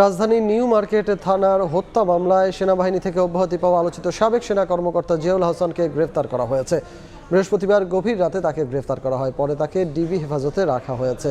রাজধানীর new market থানার হত্যা মামলায় সেনাবাহিনী থেকে অব্যাহতি পাওয়া আলোচিত সাবেক সেনা কর্মকর্তা জিয়াউল হাসানকে গ্রেফতার করা হয়েছে। বৃহস্পতিবার গভীর রাতে তাকে গ্রেফতার করা হয়, পরে তাকে ডিবি হেফাজতে রাখা হয়েছে।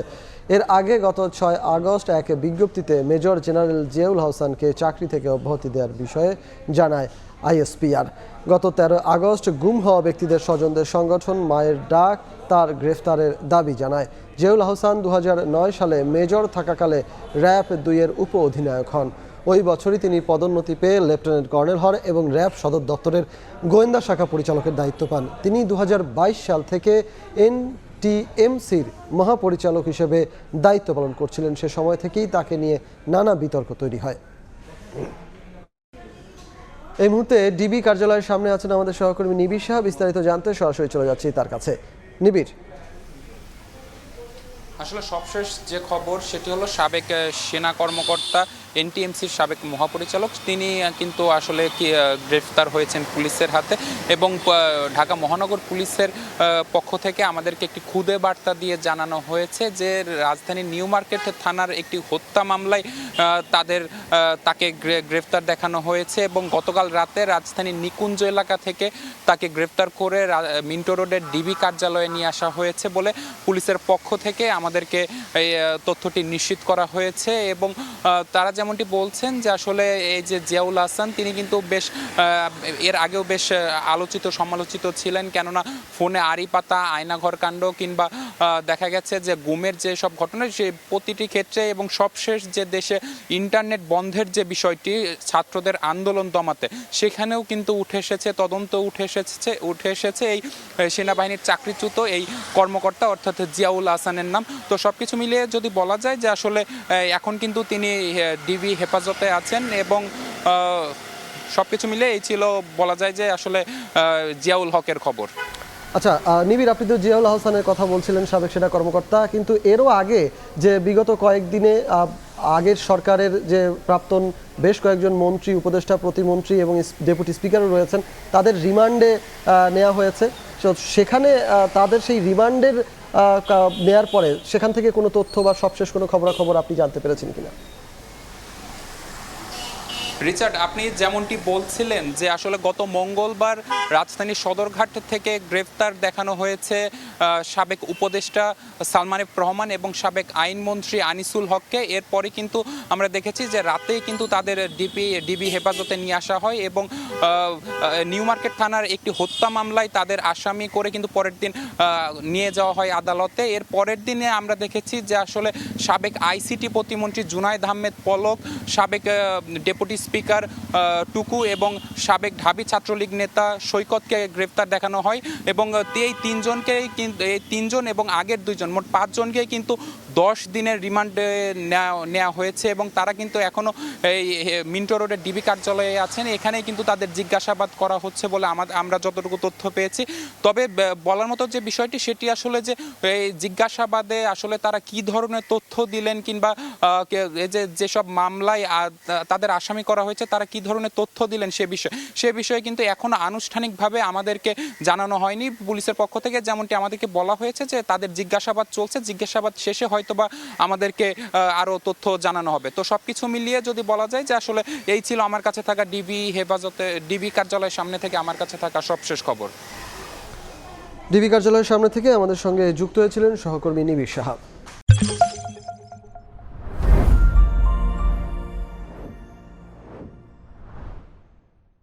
এর আগে গত 6 আগস্ট এক বিজ্ঞপ্তিতে মেজর জেনারেল জিয়াউল হাসানকে চাকরি থেকে অব্যাহতি দেওয়ার বিষয়ে জানায় আইএসপিআর। গত 13 আগস্ট গুম হওয়া ব্যক্তিদের স্বজনদের সংগঠন মায়ের ডাক তার গ্রেফতারের দাবি জানায়। জিয়াউল হাসান 2009 সালে মেজর থাকাকালে র্যাব 2-এর উপ অধিনায়ক হন। ওই বছরই তিনি পদোন্নতি পেয়ে লেফটেন্যান্ট কর্নেল হন এবং র্যাব সদর দপ্তরের গোয়েন্দা শাখা পরিচালকের দায়িত্ব পান। তিনি 2022 সাল থেকে এনটিএমসির মহাপরিচালক হিসেবে দায়িত্ব পালন করছিলেন। সে সময় থেকেই তাকে নিয়ে নানা বিতর্ক তৈরি হয়। এই মুহূর্তে ডিবি কার্যালয়ের সামনে আছেন আমাদের সহকর্মী নিবিড় শাহ। বিস্তারিত জানতে সরাসরি চলে যাচ্ছি তার কাছে। নিবিড়, আসলে সবশেষ যে খবর সেটি হলো সাবেক সেনা কর্মকর্তা এনটিএমসির সাবেক মহাপরিচালক তিনি কিন্তু আসলে গ্রেফতার হয়েছেন পুলিশের হাতে এবং ঢাকা মহানগর পুলিশের পক্ষ থেকে আমাদেরকে একটি খুদে বার্তা দিয়ে জানানো হয়েছে যে রাজধানীর নিউ মার্কেট থানার একটি হত্যা মামলায় তাকে গ্রেফতার দেখানো হয়েছে এবং গতকাল রাতে রাজধানীর নিকুঞ্জ এলাকা থেকে তাকে গ্রেফতার করে মিন্টো রোডের ডিবি কার্যালয়ে নিয়ে আসা হয়েছে বলে পুলিশের পক্ষ থেকে আমাদেরকে এই তথ্যটি নিশ্চিত করা হয়েছে। এবং তারা যেমনটি বলছেন যে আসলে এই যে জিয়াউল হাসান তিনি কিন্তু বেশ এর আগেও বেশ আলোচিত সমালোচিত ছিলেন, কেননা ফোনে আড়ি পাতা, আয়নাঘর কাণ্ড কিংবা দেখা গেছে যে গুমের যে সব ঘটনা সে প্রতিটি ক্ষেত্রে এবং সবশেষ যে দেশে ইন্টারনেট বন্ধের যে বিষয়টি ছাত্রদের আন্দোলন দমাতে সেখানেও কিন্তু তদন্ত উঠে এসেছে এই সেনাবাহিনীর চাকরিচ্যুত এই কর্মকর্তা অর্থাৎ জিয়াউল হাসানের নাম। তো সবকিছু মিলিয়ে যদি বলা যায় যে আসলে এখন কিন্তু তিনি ডিবি হেফাজতে আছেন এবং সবকিছু মিলে এই ছিল বলা যায় যে আসলে জিয়াউল হকের খবর। আচ্ছা নিবিড়, আপনি তো জিয়াউল হাসানের কথা বলছিলেন, সাবেক সেনা কর্মকর্তা, কিন্তু এরও আগে যে বিগত কয়েকদিনে আগের সরকারের যে প্রাক্তন বেশ কয়েকজন মন্ত্রী, উপদেষ্টা, প্রতিমন্ত্রী এবং ডেপুটি স্পিকারও রয়েছেন, তাদের রিমান্ডে নেওয়া হয়েছে। সেখানে তাদের সেই রিমান্ডের নেওয়ার পরে সেখান থেকে কোনো তথ্য বা সবশেষ কোনো খবরাখবর আপনি জানতে পেরেছেন কিনা? রিচার্ড, আপনি যেমনটি বলছিলেন যে আসলে গত মঙ্গলবার রাজধানীর সদরঘাট থেকে গ্রেফতার দেখানো হয়েছে সাবেক উপদেষ্টা সালমান এফ রহমান এবং সাবেক আইনমন্ত্রী আনিসুল হককে। এরপরে কিন্তু আমরা দেখেছি যে রাতেই কিন্তু তাদের ডিবি হেফাজতে নিয়ে আসা হয় এবং নিউ মার্কেট থানার একটি হত্যা মামলায় তাদের আসামি করে কিন্তু পরের দিন নিয়ে যাওয়া হয় আদালতে। এর পরের দিনে আমরা দেখেছি যে আসলে সাবেক আইসিটি প্রতিমন্ত্রী জুনায়েদ আহমেদ পলক, সাবেক ডেপুটি স্পিকার টুকু এবং সাবেক ঢাবি ছাত্রলীগ নেতা সৈকতকে গ্রেফতার দেখানো হয় এবং এই তিনজন এবং আগের 2জন মোট 5 জনকে কিন্তু 10 দিনের রিমান্ডে নেওয়া হয়েছে এবং তারা কিন্তু এখনও এই মিন্টো রোডের ডিবি কার্যালয়ে আছেন। এখানেই কিন্তু তাদের জিজ্ঞাসাবাদ করা হচ্ছে বলে আমরা যতটুকু তথ্য পেয়েছি। তবে বলার মতো যে বিষয়টি সেটি আসলে যে এই জিজ্ঞাসাবাদে আসলে তারা কি ধরনের তথ্য দিলেন কিংবা এই যেসব মামলায় তাদের আসামি করা হয়েছে তারা কি ধরনের তথ্য দিলেন সে বিষয়ে কিন্তু এখনো আনুষ্ঠানিকভাবে আমাদেরকে জানানো হয়নি পুলিশের পক্ষ থেকে। যেমনটি আমাদেরকে বলা হয়েছে যে তাদের জিজ্ঞাসাবাদ চলছে, জিজ্ঞাসাবাদ শেষে হয়তোবা আমাদেরকে আরো তথ্য জানানো হবে। তো সবকিছু মিলিয়ে যদি বলা যায় যে আসলে এই ছিল আমার কাছে থাকা ডিবি কার্যালয়ের সামনে থেকে আমার কাছে থাকা সবশেষ খবর। ডিবি কার্যালয়ের সামনে থেকে আমাদের সঙ্গে যুক্ত হয়েছিলেন সহকর্মী নিবিড় শাহ।